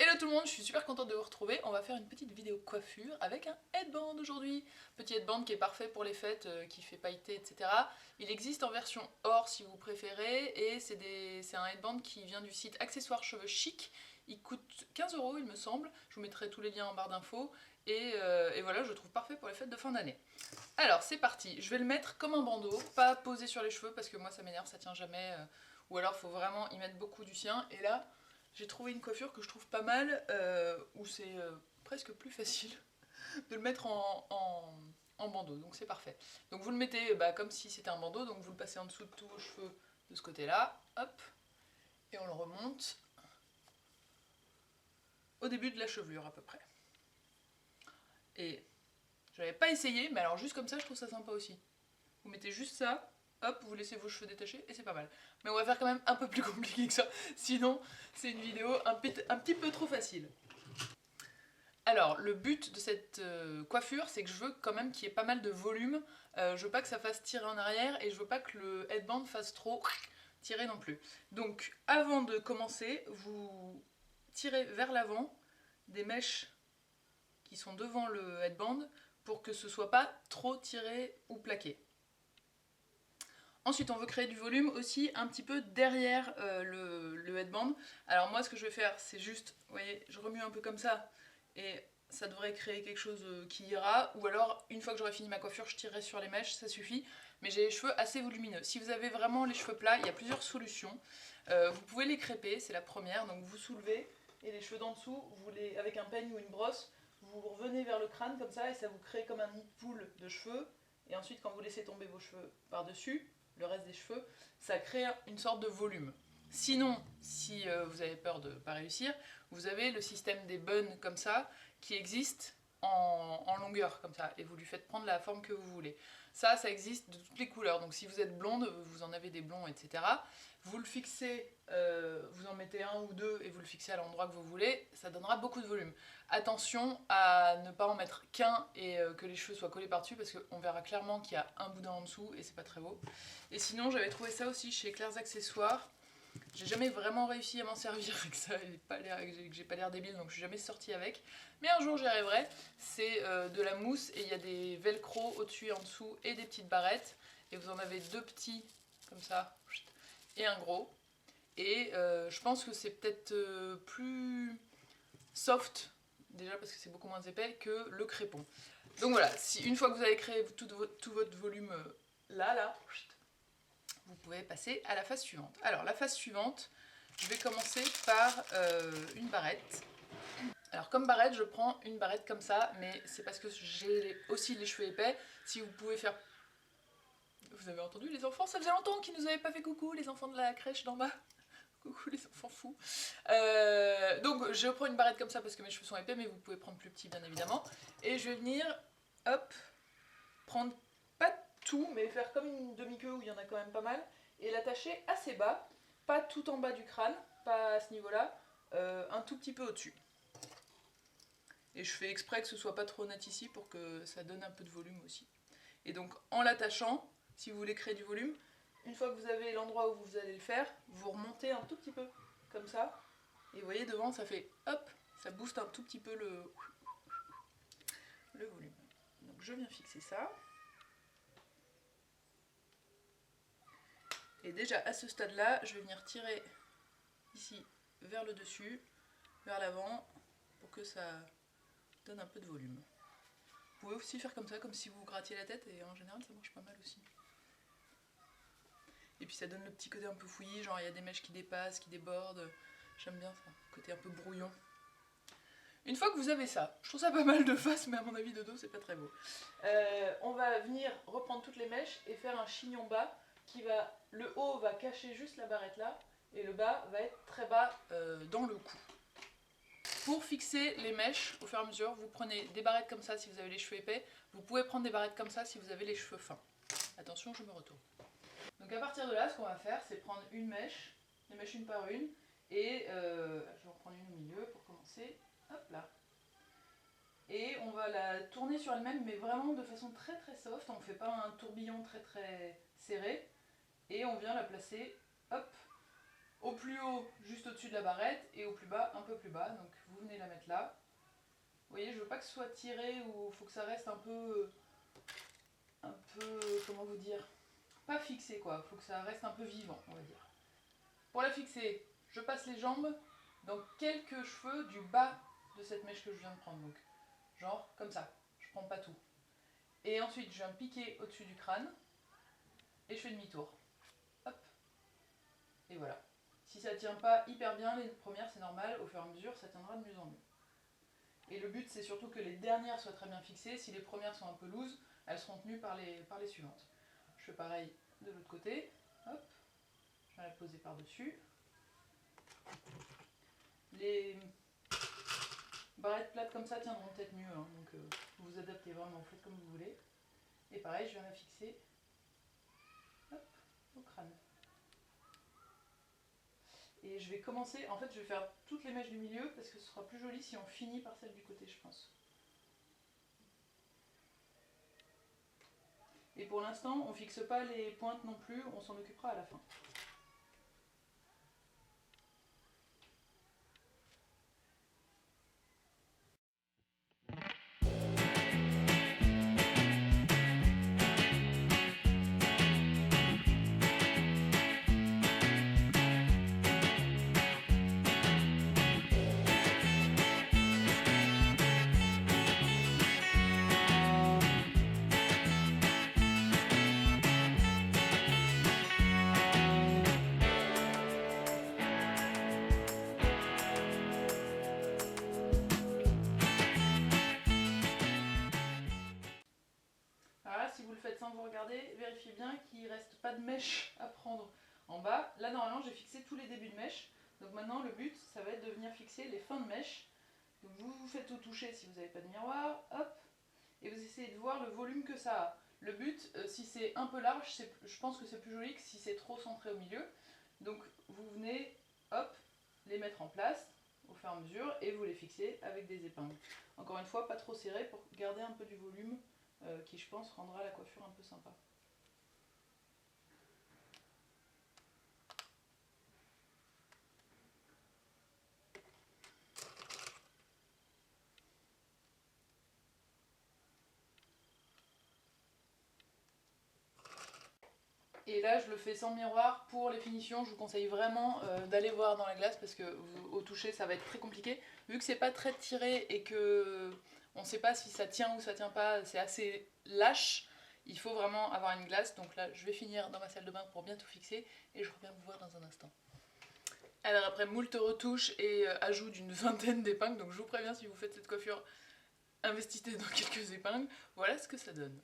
Hello tout le monde, je suis super contente de vous retrouver. On va faire une petite vidéo coiffure avec un headband aujourd'hui. Petit headband qui est parfait pour les fêtes, qui fait pailleter, etc. Il existe en version or si vous préférez, et c'est un headband qui vient du site Accessoires Cheveux Chic. Il coûte 15 € il me semble, je vous mettrai tous les liens en barre d'infos, et voilà, je le trouve parfait pour les fêtes de fin d'année. Alors c'est parti, je vais le mettre comme un bandeau, pas posé sur les cheveux parce que moi ça m'énerve, ça tient jamais, ou alors faut vraiment y mettre beaucoup du sien, et là j'ai trouvé une coiffure que je trouve pas mal, où c'est presque plus facile de le mettre en bandeau, donc c'est parfait. Donc vous le mettez comme si c'était un bandeau, donc vous le passez en dessous de tous vos cheveux de ce côté-là, hop, et on le remonte au début de la chevelure à peu près. Et j'avais pas essayé, mais alors juste comme ça je trouve ça sympa aussi. Vous mettez juste ça, hop, vous laissez vos cheveux détachés et c'est pas mal. Mais on va faire quand même un peu plus compliqué que ça, sinon c'est une vidéo un petit peu trop facile. Alors, le but de cette coiffure, c'est que je veux quand même qu'il y ait pas mal de volume. Je veux pas que ça fasse tirer en arrière et je veux pas que le headband fasse trop tirer non plus. Donc, avant de commencer, vous tirez vers l'avant des mèches qui sont devant le headband pour que ce soit pas trop tiré ou plaqué. Ensuite, on veut créer du volume aussi un petit peu derrière le headband. Alors moi, ce que je vais faire, c'est juste, vous voyez, je remue un peu comme ça, et ça devrait créer quelque chose qui ira. Ou alors, une fois que j'aurai fini ma coiffure, je tirerai sur les mèches, ça suffit. Mais j'ai les cheveux assez volumineux. Si vous avez vraiment les cheveux plats, il y a plusieurs solutions. Vous pouvez les crêper, c'est la première. Donc vous soulevez, et les cheveux d'en dessous, avec un peigne ou une brosse, vous revenez vers le crâne comme ça, et ça vous crée comme un nid de poule de cheveux. Et ensuite, quand vous laissez tomber vos cheveux par-dessus, le reste des cheveux, ça crée une sorte de volume. Sinon, si vous avez peur de ne pas réussir, vous avez le système des buns comme ça, qui existe en longueur comme ça, et vous lui faites prendre la forme que vous voulez. Ça existe de toutes les couleurs, donc si vous êtes blonde, vous en avez des blonds, etc. Vous le fixez, vous en mettez un ou deux, et vous le fixez à l'endroit que vous voulez, ça donnera beaucoup de volume. Attention à ne pas en mettre qu'un et que les cheveux soient collés par-dessus, parce qu'on verra clairement qu'il y a un boudin en dessous, et c'est pas très beau. Et sinon, j'avais trouvé ça aussi chez Claire's Accessoires. J'ai jamais vraiment réussi à m'en servir avec ça, que j'ai pas l'air débile, donc je suis jamais sortie avec. Mais un jour j'y arriverai. C'est de la mousse et il y a des velcro au-dessus et en dessous et des petites barrettes. Et vous en avez deux petits, comme ça, et un gros. Et je pense que c'est peut-être plus soft, déjà parce que c'est beaucoup moins épais, que le crépon. Donc voilà, une fois que vous avez créé tout votre volume là, vous pouvez passer à la phase suivante. Alors la phase suivante, je vais commencer par une barrette. Alors comme barrette, je prends une barrette comme ça, mais c'est parce que j'ai aussi les cheveux épais. Si vous pouvez faire... Vous avez entendu les enfants? Ça faisait longtemps qu'ils nous avaient pas fait coucou, les enfants de la crèche d'en bas. Coucou les enfants fous. Donc je prends une barrette comme ça parce que mes cheveux sont épais, mais vous pouvez prendre plus petit bien évidemment. Et je vais venir, hop, prendre pas tout, mais faire comme une demi-queue où il y en a quand même pas mal, et l'attacher assez bas, pas tout en bas du crâne, pas à ce niveau-là, un tout petit peu au-dessus. Et je fais exprès que ce soit pas trop net ici pour que ça donne un peu de volume aussi. Et donc en l'attachant, si vous voulez créer du volume, une fois que vous avez l'endroit où vous allez le faire, vous remontez un tout petit peu, comme ça, et vous voyez devant ça fait hop, ça booste un tout petit peu le volume. Donc je viens fixer ça. Et déjà à ce stade-là, je vais venir tirer ici vers le dessus, vers l'avant, pour que ça donne un peu de volume. Vous pouvez aussi faire comme ça, comme si vous grattiez la tête, et en général ça marche pas mal aussi. Et puis ça donne le petit côté un peu fouillis, genre il y a des mèches qui dépassent, qui débordent. J'aime bien ça, côté un peu brouillon. Une fois que vous avez ça, je trouve ça pas mal de face, mais à mon avis de dos c'est pas très beau. On va venir reprendre toutes les mèches et faire un chignon bas qui va, le haut va cacher juste la barrette là, et le bas va être très bas dans le cou. Pour fixer les mèches, au fur et à mesure, vous prenez des barrettes comme ça si vous avez les cheveux épais, vous pouvez prendre des barrettes comme ça si vous avez les cheveux fins. Attention, je me retourne. Donc à partir de là, ce qu'on va faire, c'est prendre une mèche, les mèches une par une, et je vais en prendre une au milieu pour commencer, hop là. Et on va la tourner sur elle-même, mais vraiment de façon très très soft, on ne fait pas un tourbillon très très serré, et on vient la placer, hop, au plus haut, juste au-dessus de la barrette, et au plus bas, un peu plus bas. Donc vous venez la mettre là. Vous voyez, je veux pas que ce soit tiré, ou il faut que ça reste un peu, comment vous dire, pas fixé quoi, il faut que ça reste un peu vivant, on va dire. Pour la fixer, je passe les jambes dans quelques cheveux du bas de cette mèche que je viens de prendre, donc genre comme ça, je prends pas tout. Et ensuite je viens piquer au-dessus du crâne, et je fais demi-tour. Hop, et voilà. Si ça tient pas hyper bien les premières, c'est normal, au fur et à mesure ça tiendra de mieux en mieux. Et le but c'est surtout que les dernières soient très bien fixées, si les premières sont un peu loose, elles seront tenues par les suivantes. Je fais pareil de l'autre côté, hop, je viens la poser par-dessus. Les barrettes plates comme ça tiendront peut-être mieux, hein, donc vous vous adaptez vraiment, faites comme vous voulez. Et pareil, je viens la fixer, hop, au crâne. Et je vais commencer, en fait je vais faire toutes les mèches du milieu parce que ce sera plus joli si on finit par celle du côté, je pense. Et pour l'instant, on fixe pas les pointes non plus, on s'en occupera à la fin. Alors là, si vous le faites sans vous regarder, vérifiez bien qu'il ne reste pas de mèche à prendre en bas. Là, normalement, j'ai fixé tous les débuts de mèche. Donc maintenant, le but, ça va être de venir fixer les fins de mèche. Donc vous vous faites au toucher si vous n'avez pas de miroir, hop, et vous essayez de voir le volume que ça a. Le but, si c'est un peu large, je pense que c'est plus joli que si c'est trop centré au milieu. Donc vous venez, hop, les mettre en place au fur et à mesure et vous les fixez avec des épingles. Encore une fois, pas trop serré pour garder un peu du volume qui, je pense, rendra la coiffure un peu sympa. Et là, je le fais sans miroir. Pour les finitions, je vous conseille vraiment d'aller voir dans la glace parce que au toucher, ça va être très compliqué. Vu que c'est pas très tiré et que on sait pas si ça tient ou ça tient pas, c'est assez lâche, il faut vraiment avoir une glace. Donc là, je vais finir dans ma salle de bain pour bien tout fixer et je reviens vous voir dans un instant. Alors après moult retouches et ajout d'une vingtaine d'épingles, donc je vous préviens si vous faites cette coiffure, investissez dans quelques épingles. Voilà ce que ça donne.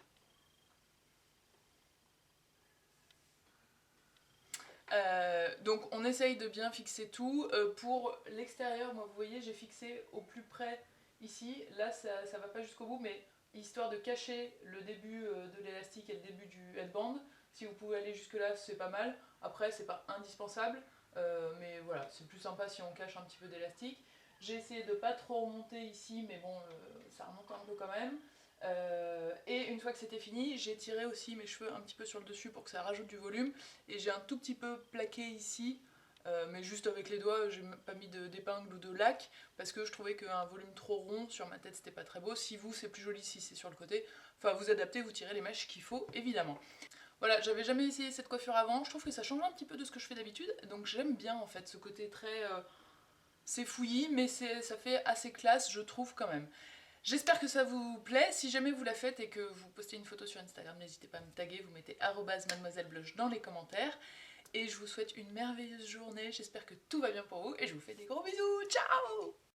Donc on essaye de bien fixer tout. Pour l'extérieur, moi vous voyez, j'ai fixé au plus près ici. Là ça va pas jusqu'au bout, mais histoire de cacher le début de l'élastique et le début du headband. Si vous pouvez aller jusque là, c'est pas mal. Après, c'est pas indispensable, mais voilà, c'est plus sympa si on cache un petit peu d'élastique. J'ai essayé de pas trop remonter ici, mais bon, ça remonte un peu quand même. Et une fois que c'était fini, j'ai tiré aussi mes cheveux un petit peu sur le dessus pour que ça rajoute du volume. Et j'ai un tout petit peu plaqué ici, mais juste avec les doigts, j'ai pas mis d'épingle ou de lac, parce que je trouvais qu'un volume trop rond sur ma tête c'était pas très beau. Si vous, c'est plus joli si c'est sur le côté. Enfin, vous adaptez, vous tirez les mèches qu'il faut, évidemment. Voilà, j'avais jamais essayé cette coiffure avant, je trouve que ça change un petit peu de ce que je fais d'habitude, donc j'aime bien en fait ce côté très... c'est fouillis, mais ça fait assez classe, je trouve quand même. J'espère que ça vous plaît. Si jamais vous la faites et que vous postez une photo sur Instagram, n'hésitez pas à me taguer, vous mettez @mademoiselleblush dans les commentaires. Et je vous souhaite une merveilleuse journée, j'espère que tout va bien pour vous et je vous fais des gros bisous, ciao!